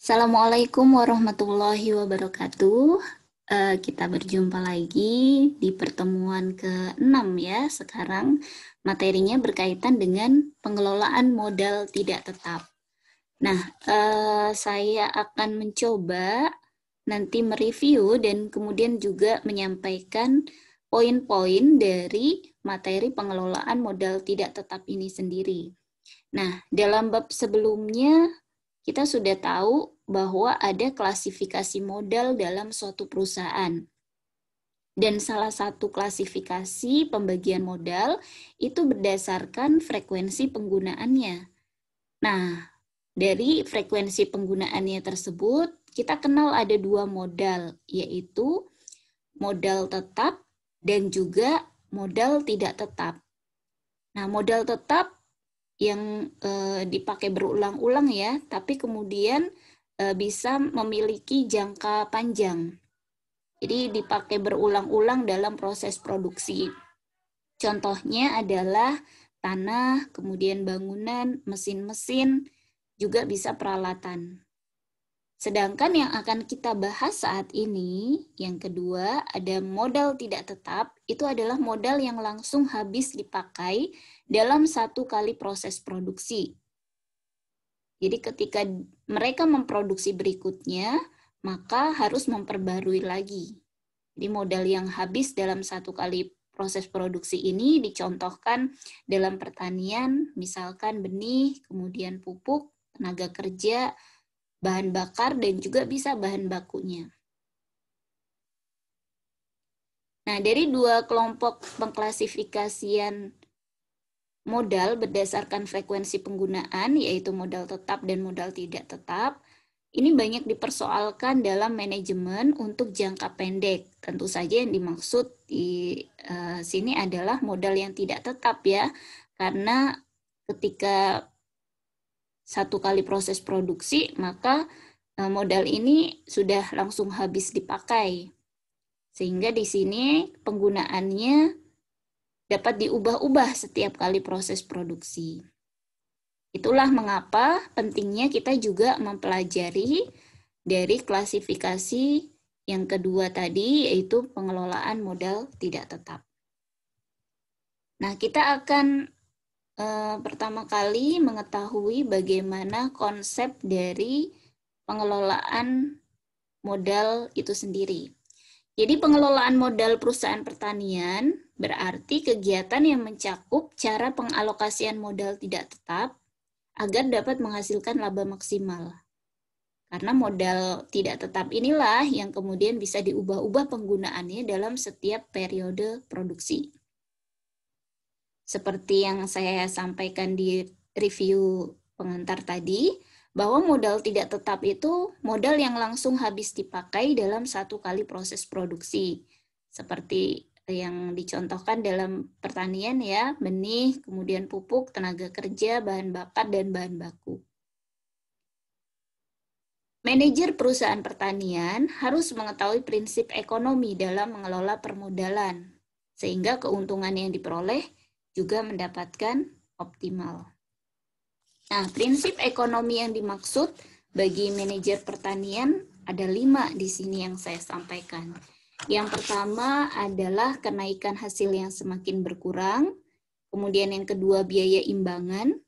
Assalamualaikum warahmatullahi wabarakatuh. Kita berjumpa lagi di pertemuan ke-6 ya. Sekarang materinya berkaitan dengan pengelolaan modal tidak tetap. Nah, saya akan mencoba nanti mereview dan kemudian juga menyampaikan poin-poin dari materi pengelolaan modal tidak tetap ini sendiri. Nah, dalam bab sebelumnya kita sudah tahu bahwa ada klasifikasi modal dalam suatu perusahaan. Dan salah satu klasifikasi pembagian modal itu berdasarkan frekuensi penggunaannya. Nah, dari frekuensi penggunaannya tersebut, kita kenal ada dua modal, yaitu modal tetap dan juga modal tidak tetap. Nah, modal tetap yang dipakai berulang-ulang ya, tapi kemudian bisa memiliki jangka panjang. Jadi dipakai berulang-ulang dalam proses produksi. Contohnya adalah tanah, kemudian bangunan, mesin-mesin, juga bisa peralatan. Sedangkan yang akan kita bahas saat ini, yang kedua, ada modal tidak tetap, itu adalah modal yang langsung habis dipakai dalam satu kali proses produksi. Jadi ketika mereka memproduksi berikutnya, maka harus memperbarui lagi. Jadi modal yang habis dalam satu kali proses produksi ini dicontohkan dalam pertanian, misalkan benih, kemudian pupuk, tenaga kerja, bahan bakar, dan juga bisa bahan bakunya. Nah, dari dua kelompok pengklasifikasian modal berdasarkan frekuensi penggunaan, yaitu modal tetap dan modal tidak tetap, ini banyak dipersoalkan dalam manajemen untuk jangka pendek. Tentu saja yang dimaksud di sini adalah modal yang tidak tetap ya, karena ketika satu kali proses produksi, maka modal ini sudah langsung habis dipakai. Sehingga di sini penggunaannya dapat diubah-ubah setiap kali proses produksi. Itulah mengapa pentingnya kita juga mempelajari dari klasifikasi yang kedua tadi, yaitu pengelolaan modal tidak tetap. Nah, kita akan pertama kali mengetahui bagaimana konsep dari pengelolaan modal itu sendiri. Jadi pengelolaan modal perusahaan pertanian berarti kegiatan yang mencakup cara pengalokasian modal tidak tetap agar dapat menghasilkan laba maksimal. Karena modal tidak tetap inilah yang kemudian bisa diubah-ubah penggunaannya dalam setiap periode produksi. Seperti yang saya sampaikan di review pengantar tadi, bahwa modal tidak tetap itu modal yang langsung habis dipakai dalam satu kali proses produksi. Seperti yang dicontohkan dalam pertanian ya, benih, kemudian pupuk, tenaga kerja, bahan bakar, dan bahan baku. Manajer perusahaan pertanian harus mengetahui prinsip ekonomi dalam mengelola permodalan, sehingga keuntungan yang diperoleh juga mendapatkan optimal. Nah, prinsip ekonomi yang dimaksud bagi manajer pertanian ada 5 di sini yang saya sampaikan. Yang pertama adalah kenaikan hasil yang semakin berkurang, kemudian yang kedua biaya imbangan,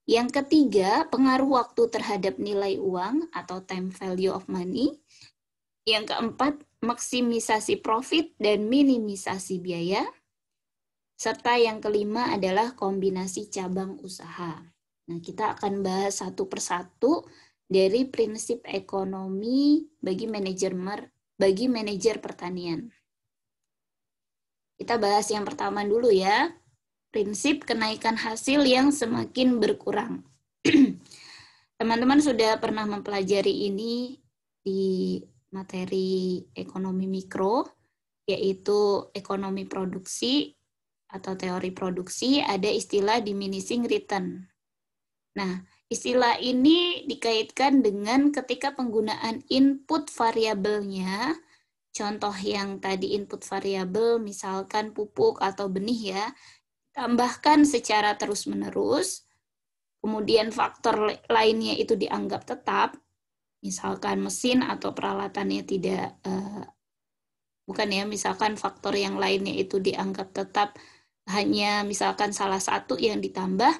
yang ketiga pengaruh waktu terhadap nilai uang atau time value of money, yang keempat maksimisasi profit dan minimisasi biaya, serta yang kelima adalah kombinasi cabang usaha. Nah, kita akan bahas satu persatu dari prinsip ekonomi bagi manajer pertanian. Kita bahas yang pertama dulu ya, prinsip kenaikan hasil yang semakin berkurang. Teman-teman sudah pernah mempelajari ini di materi ekonomi mikro, yaitu ekonomi produksi atau teori produksi, ada istilah diminishing return. Nah, istilah ini dikaitkan dengan ketika penggunaan input variabelnya, contoh yang tadi input variabel misalkan pupuk atau benih ya, tambahkan secara terus-menerus, kemudian faktor lainnya itu dianggap tetap, misalkan mesin atau peralatannya tidak, bukan ya, misalkan faktor yang lainnya itu dianggap tetap hanya misalkan salah satu yang ditambah,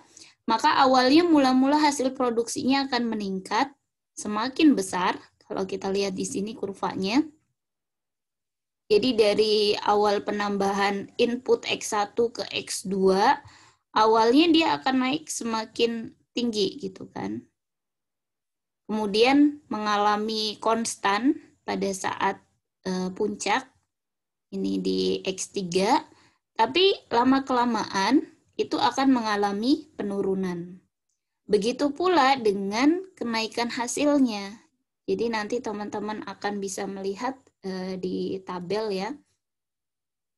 maka awalnya mula-mula hasil produksinya akan meningkat semakin besar. Kalau kita lihat di sini kurvanya. Jadi dari awal penambahan input X1 ke X2, awalnya dia akan naik semakin tinggi gitu kan. Kemudian mengalami konstan pada saat puncak, ini di X3, tapi lama-kelamaan itu akan mengalami penurunan. Begitu pula dengan kenaikan hasilnya. Jadi nanti teman-teman akan bisa melihat di tabel ya.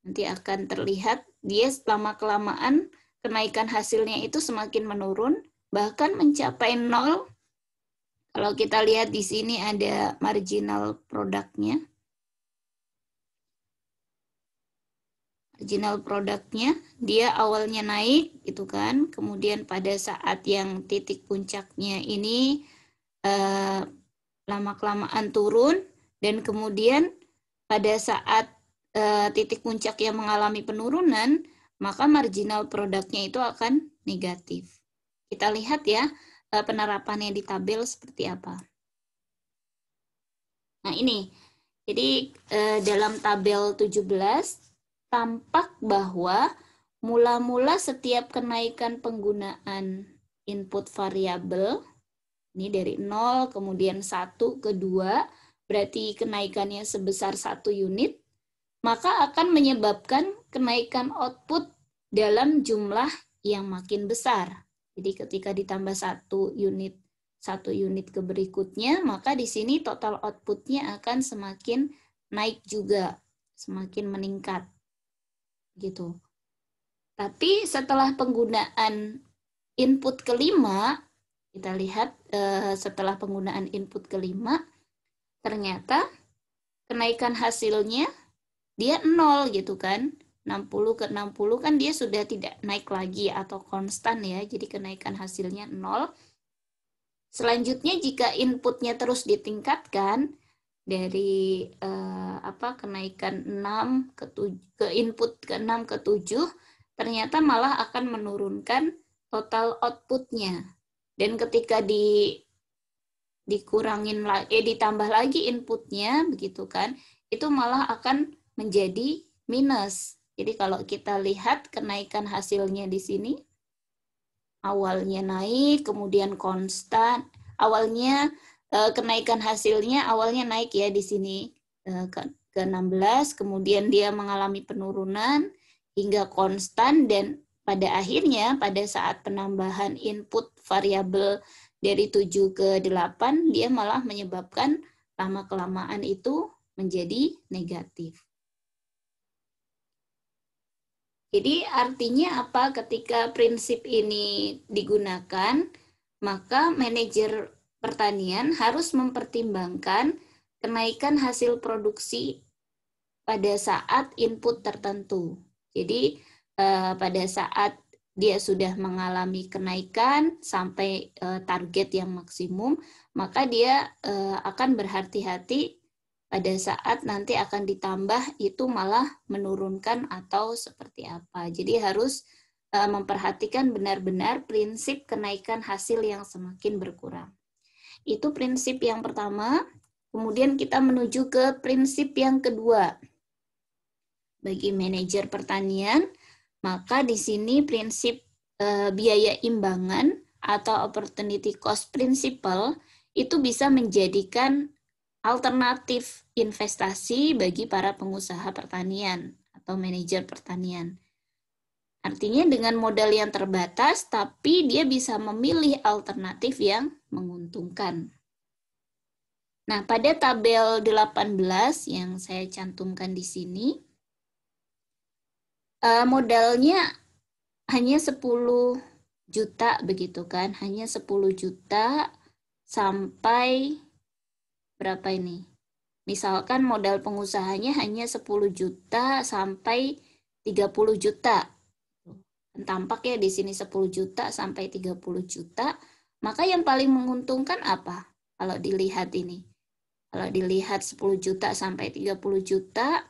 Nanti akan terlihat dia lama-kelamaan kenaikan hasilnya itu semakin menurun, bahkan mencapai 0. Kalau kita lihat di sini ada marginal produknya. Marginal produknya dia awalnya naik gitu kan, kemudian pada saat yang titik puncaknya ini lama-kelamaan turun, dan kemudian pada saat titik puncak yang mengalami penurunan, maka marginal produknya itu akan negatif. Kita lihat ya penerapannya di tabel seperti apa. Nah ini, jadi dalam tabel 17 tampak bahwa mula-mula setiap kenaikan penggunaan input variabel, ini dari 0, kemudian 1 ke 2, berarti kenaikannya sebesar 1 unit, maka akan menyebabkan kenaikan output dalam jumlah yang makin besar. Jadi ketika ditambah 1 unit ke berikutnya, maka di sini total outputnya akan semakin naik juga, semakin meningkat. Gitu. Tapi setelah penggunaan input kelima, kita lihat setelah penggunaan input kelima, ternyata kenaikan hasilnya dia 0 gitu kan. 60 ke 60 kan dia sudah tidak naik lagi atau konstan ya. Jadi kenaikan hasilnya 0. Selanjutnya jika inputnya terus ditingkatkan dari kenaikan 6 ke input ke 6 ke 7, ternyata malah akan menurunkan total outputnya. Dan ketika ditambah lagi inputnya begitu kan, itu malah akan menjadi minus. Jadi kalau kita lihat kenaikan hasilnya di sini, awalnya naik, kemudian konstan. Awalnya kenaikan hasilnya awalnya naik ya di sini ke 16, kemudian dia mengalami penurunan hingga konstan, dan pada akhirnya pada saat penambahan input variabel dari 7 ke 8, dia malah menyebabkan lama-kelamaan itu menjadi negatif. Jadi artinya apa? Ketika prinsip ini digunakan, maka manajer pertanian harus mempertimbangkan kenaikan hasil produksi pada saat input tertentu. Jadi pada saat dia sudah mengalami kenaikan sampai target yang maksimum, maka dia akan berhati-hati pada saat nanti akan ditambah itu malah menurunkan atau seperti apa. Jadi harus memperhatikan benar-benar prinsip kenaikan hasil yang semakin berkurang. Itu prinsip yang pertama. Kemudian kita menuju ke prinsip yang kedua. Bagi manajer pertanian, maka di sini prinsip biaya imbangan atau opportunity cost principle itu bisa menjadikan alternatif investasi bagi para pengusaha pertanian atau manajer pertanian. Artinya dengan modal yang terbatas, tapi dia bisa memilih alternatif yang menguntungkan. Nah, pada tabel 18 yang saya cantumkan di sini, modalnya hanya 10 juta begitu kan, hanya 10 juta sampai berapa ini? Misalkan modal pengusahanya hanya 10 juta sampai 30 juta. Tampak ya di sini 10 juta sampai 30 juta. Maka yang paling menguntungkan apa? Kalau dilihat ini. Kalau dilihat 10 juta sampai 30 juta,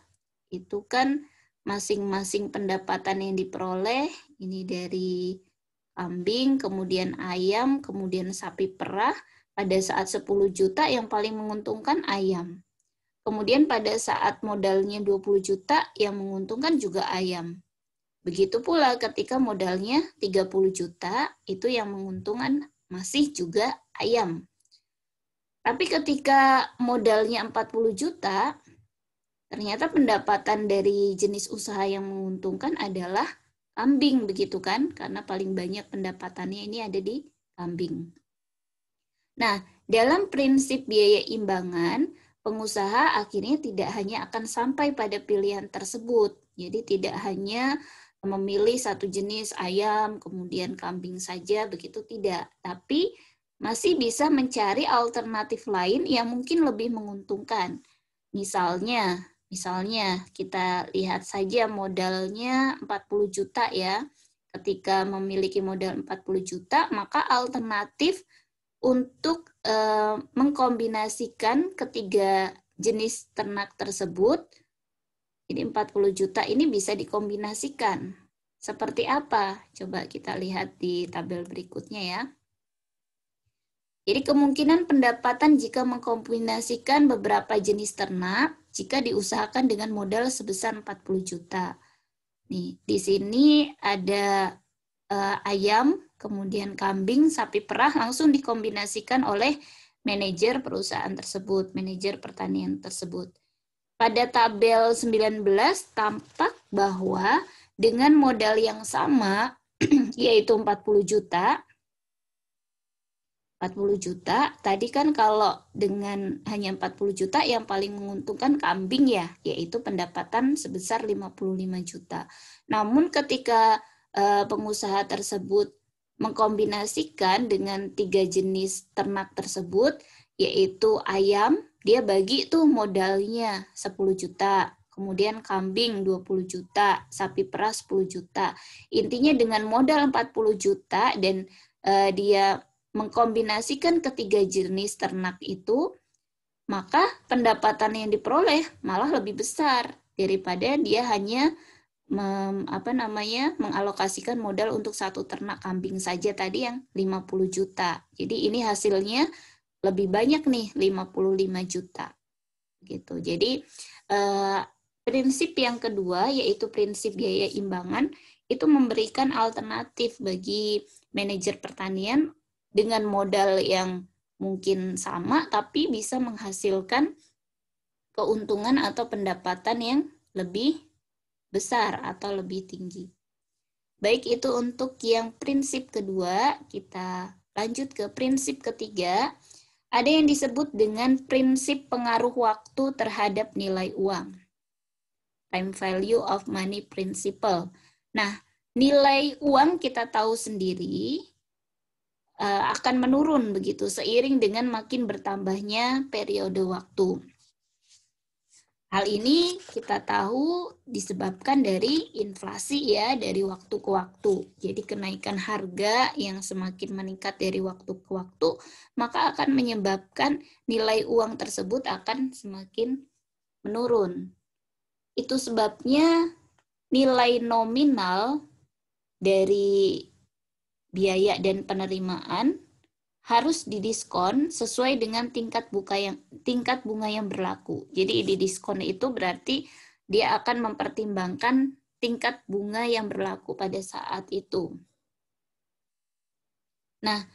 itu kan masing-masing pendapatan yang diperoleh, ini dari kambing, kemudian ayam, kemudian sapi perah, pada saat 10 juta yang paling menguntungkan ayam. Kemudian pada saat modalnya 20 juta, yang menguntungkan juga ayam. Begitu pula ketika modalnya 30 juta, itu yang menguntungkan masih juga ayam. Tapi ketika modalnya 40 juta, ternyata pendapatan dari jenis usaha yang menguntungkan adalah kambing, begitu kan? Karena paling banyak pendapatannya ini ada di kambing. Nah, dalam prinsip biaya imbangan, pengusaha akhirnya tidak hanya akan sampai pada pilihan tersebut. Jadi tidak hanya memilih satu jenis ayam, kemudian kambing saja, begitu tidak. Tapi masih bisa mencari alternatif lain yang mungkin lebih menguntungkan. Misalnya kita lihat saja modalnya 40 juta ya. Ketika memiliki modal 40 juta, maka alternatif untuk mengkombinasikan ketiga jenis ternak tersebut, ini 40 juta ini bisa dikombinasikan. Seperti apa? Coba kita lihat di tabel berikutnya ya. Jadi kemungkinan pendapatan jika mengkombinasikan beberapa jenis ternak jika diusahakan dengan modal sebesar 40 juta. Nih, di sini ada ayam, kemudian kambing, sapi perah langsung dikombinasikan oleh manajer perusahaan tersebut, manajer pertanian tersebut. Pada tabel 19 tampak bahwa dengan modal yang sama yaitu 40 juta, tadi kan kalau dengan hanya 40 juta yang paling menguntungkan kambing ya, yaitu pendapatan sebesar 55 juta. Namun ketika pengusaha tersebut mengkombinasikan dengan 3 jenis ternak tersebut, yaitu ayam, dia bagi tuh modalnya 10 juta, kemudian kambing 20 juta, sapi perah 10 juta. Intinya dengan modal 40 juta dan dia mengkombinasikan ketiga jenis ternak itu, maka pendapatan yang diperoleh malah lebih besar daripada dia hanya mengalokasikan modal untuk satu ternak kambing saja tadi yang 50 juta. Jadi ini hasilnya lebih banyak nih, 55 juta. Gitu. Jadi prinsip yang kedua yaitu prinsip biaya imbangan itu memberikan alternatif bagi manajer pertanian dengan modal yang mungkin sama, tapi bisa menghasilkan keuntungan atau pendapatan yang lebih besar atau lebih tinggi. Baik, itu untuk yang prinsip kedua. Kita lanjut ke prinsip ketiga. Ada yang disebut dengan prinsip pengaruh waktu terhadap nilai uang. Time value of money principle. Nah, nilai uang kita tahu sendiri akan menurun begitu seiring dengan makin bertambahnya periode waktu. Hal ini kita tahu disebabkan dari inflasi ya, dari waktu ke waktu. Jadi kenaikan harga yang semakin meningkat dari waktu ke waktu, maka akan menyebabkan nilai uang tersebut akan semakin menurun. Itu sebabnya nilai nominal dari biaya dan penerimaan harus didiskon sesuai dengan tingkat bunga yang berlaku. Jadi di diskon itu berarti dia akan mempertimbangkan tingkat bunga yang berlaku pada saat itu. Nah,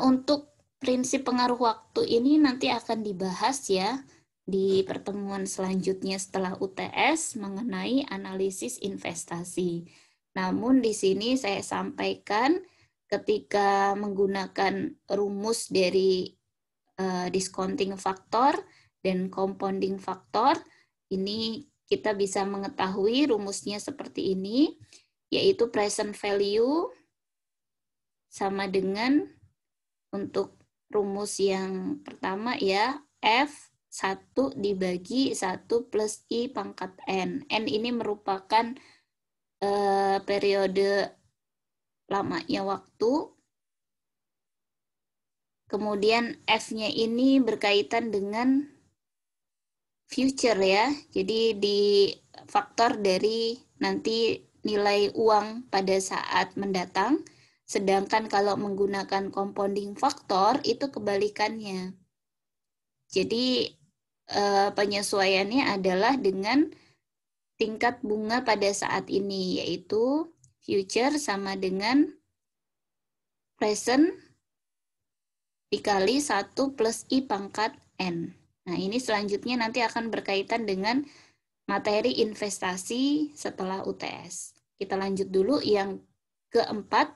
untuk prinsip pengaruh waktu ini nanti akan dibahas ya di pertemuan selanjutnya setelah UTS mengenai analisis investasi. Namun di sini saya sampaikan ketika menggunakan rumus dari discounting factor dan compounding factor, ini kita bisa mengetahui rumusnya seperti ini, yaitu present value sama dengan untuk rumus yang pertama ya, F1 dibagi 1 plus I pangkat N. N ini merupakan periode lamanya waktu. Kemudian F-nya ini berkaitan dengan future ya. Jadi di faktor dari nanti nilai uang pada saat mendatang. Sedangkan kalau menggunakan compounding faktor itu kebalikannya. Jadi penyesuaiannya adalah dengan tingkat bunga pada saat ini, yaitu future sama dengan present dikali 1 plus I pangkat N. Nah, ini selanjutnya nanti akan berkaitan dengan materi investasi setelah UTS. Kita lanjut dulu. Yang keempat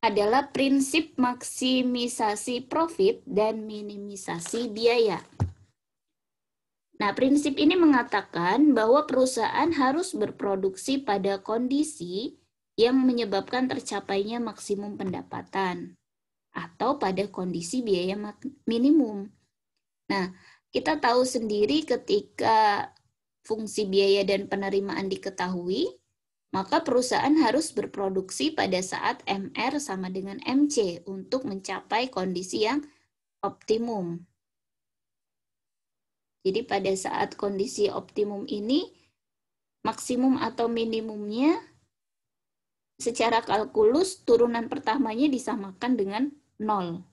adalah prinsip maksimisasi profit dan minimisasi biaya. Nah, prinsip ini mengatakan bahwa perusahaan harus berproduksi pada kondisi yang menyebabkan tercapainya maksimum pendapatan atau pada kondisi biaya minimum. Nah, kita tahu sendiri ketika fungsi biaya dan penerimaan diketahui, maka perusahaan harus berproduksi pada saat MR sama dengan MC untuk mencapai kondisi yang optimum. Jadi pada saat kondisi optimum ini, maksimum atau minimumnya secara kalkulus turunan pertamanya disamakan dengan 0.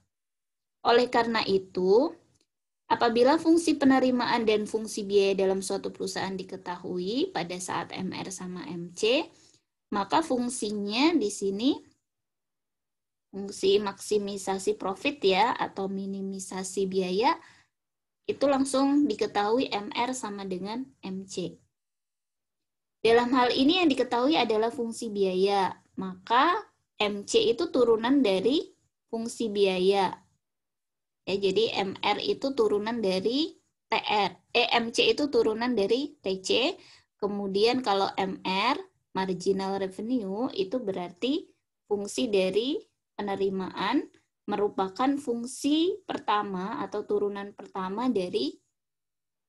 Oleh karena itu, apabila fungsi penerimaan dan fungsi biaya dalam suatu perusahaan diketahui pada saat MR sama MC, maka fungsinya di sini fungsi maksimisasi profit ya atau minimisasi biaya itu langsung diketahui MR sama dengan MC. Dalam hal ini yang diketahui adalah fungsi biaya, maka MC itu turunan dari fungsi biaya. Ya, jadi MR itu turunan dari TR. MC itu turunan dari TC. Kemudian kalau MR, marginal revenue, itu berarti fungsi dari penerimaan merupakan fungsi pertama atau turunan pertama dari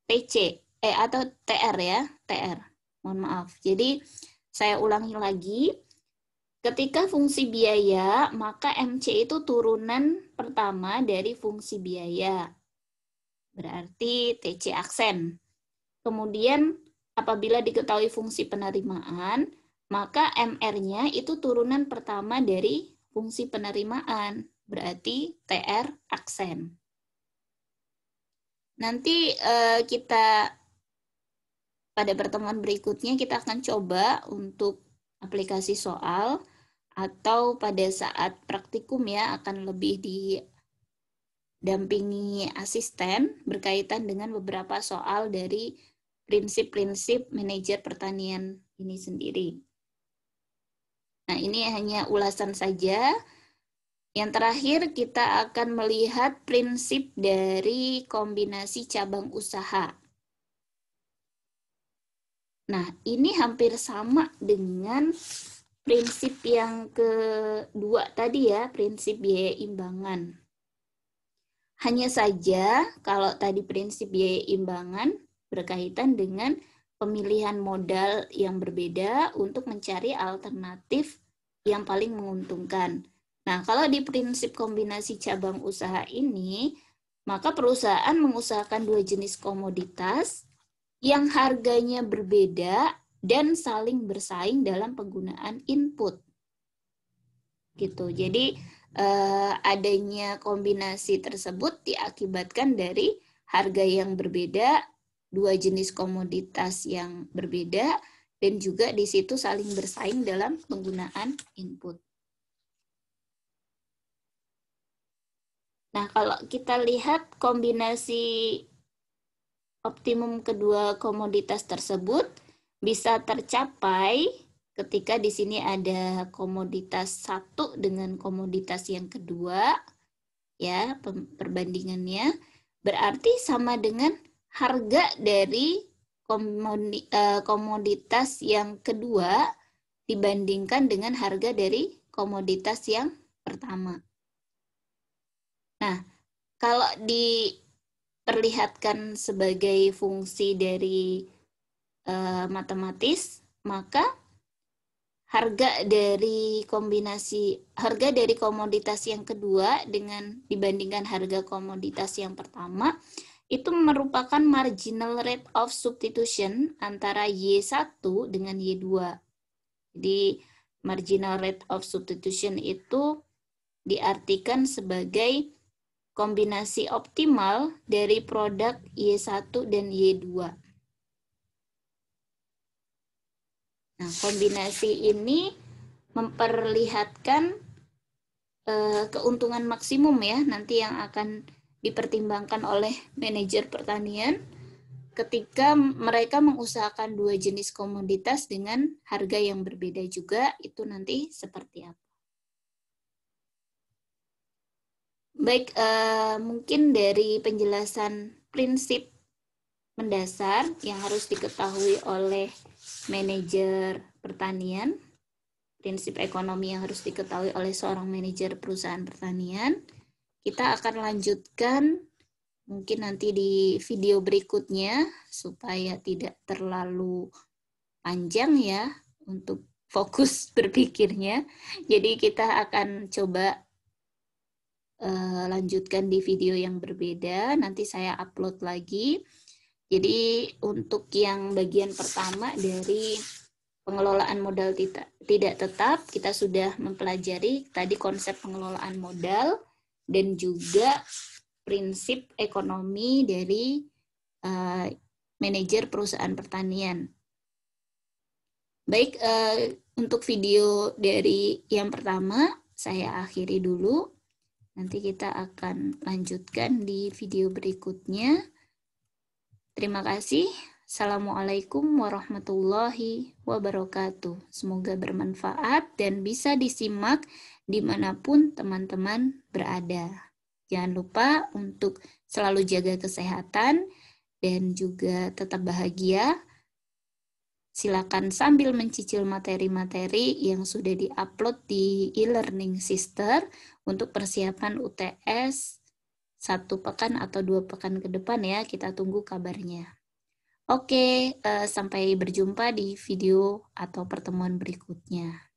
TC. Atau TR ya, TR. Mohon maaf. Jadi saya ulangi lagi. Ketika fungsi biaya, maka MC itu turunan pertama dari fungsi biaya. Berarti TC aksen. Kemudian apabila diketahui fungsi penerimaan, maka MR-nya itu turunan pertama dari fungsi penerimaan. Berarti TR aksen. Nanti kita pada pertemuan berikutnya kita akan coba untuk aplikasi soal atau pada saat praktikum ya akan lebih didampingi asisten berkaitan dengan beberapa soal dari prinsip-prinsip manajer pertanian ini sendiri. Nah, ini hanya ulasan saja. Yang terakhir kita akan melihat prinsip dari kombinasi cabang usaha. Nah, ini hampir sama dengan prinsip yang kedua tadi ya, prinsip biaya imbangan. Hanya saja kalau tadi prinsip biaya imbangan berkaitan dengan pemilihan modal yang berbeda untuk mencari alternatif yang paling menguntungkan. Nah, kalau di prinsip kombinasi cabang usaha ini, maka perusahaan mengusahakan dua jenis komoditas yang harganya berbeda dan saling bersaing dalam penggunaan input. Gitu. Jadi adanya kombinasi tersebut diakibatkan dari harga yang berbeda, dua jenis komoditas yang berbeda, dan juga di situ saling bersaing dalam penggunaan input. Nah, kalau kita lihat kombinasi optimum kedua komoditas tersebut bisa tercapai ketika di sini ada komoditas satu dengan komoditas yang kedua, ya perbandingannya berarti sama dengan harga dari komoditas yang kedua dibandingkan dengan harga dari komoditas yang pertama. Nah, kalau diperlihatkan sebagai fungsi dari matematis, maka harga dari komoditas yang kedua dibandingkan harga komoditas yang pertama itu merupakan marginal rate of substitution antara Y1 dengan Y2. Jadi marginal rate of substitution itu diartikan sebagai kombinasi optimal dari produk Y1 dan Y2. Nah, kombinasi ini memperlihatkan keuntungan maksimum ya, nanti yang akan dipertimbangkan oleh manajer pertanian ketika mereka mengusahakan dua jenis komoditas dengan harga yang berbeda juga, itu nanti seperti apa. Baik, mungkin dari penjelasan prinsip mendasar yang harus diketahui oleh manajer pertanian, prinsip ekonomi yang harus diketahui oleh seorang manajer perusahaan pertanian. Kita akan lanjutkan mungkin nanti di video berikutnya supaya tidak terlalu panjang ya untuk fokus berpikirnya. Jadi kita akan coba lanjutkan di video yang berbeda. Nanti saya upload lagi. Jadi untuk yang bagian pertama dari pengelolaan modal tidak tetap, kita sudah mempelajari tadi konsep pengelolaan modal dan juga prinsip ekonomi dari manajer perusahaan pertanian. Baik, untuk video dari yang pertama saya akhiri dulu. Nanti kita akan lanjutkan di video berikutnya. Terima kasih. Assalamualaikum warahmatullahi wabarakatuh. Semoga bermanfaat dan bisa disimak dimanapun teman-teman berada. Jangan lupa untuk selalu jaga kesehatan dan juga tetap bahagia. Silakan sambil mencicil materi-materi yang sudah diupload di e-learning sister untuk persiapan UTS 1 pekan atau 2 pekan ke depan ya, kita tunggu kabarnya. Oke, sampai berjumpa di video atau pertemuan berikutnya.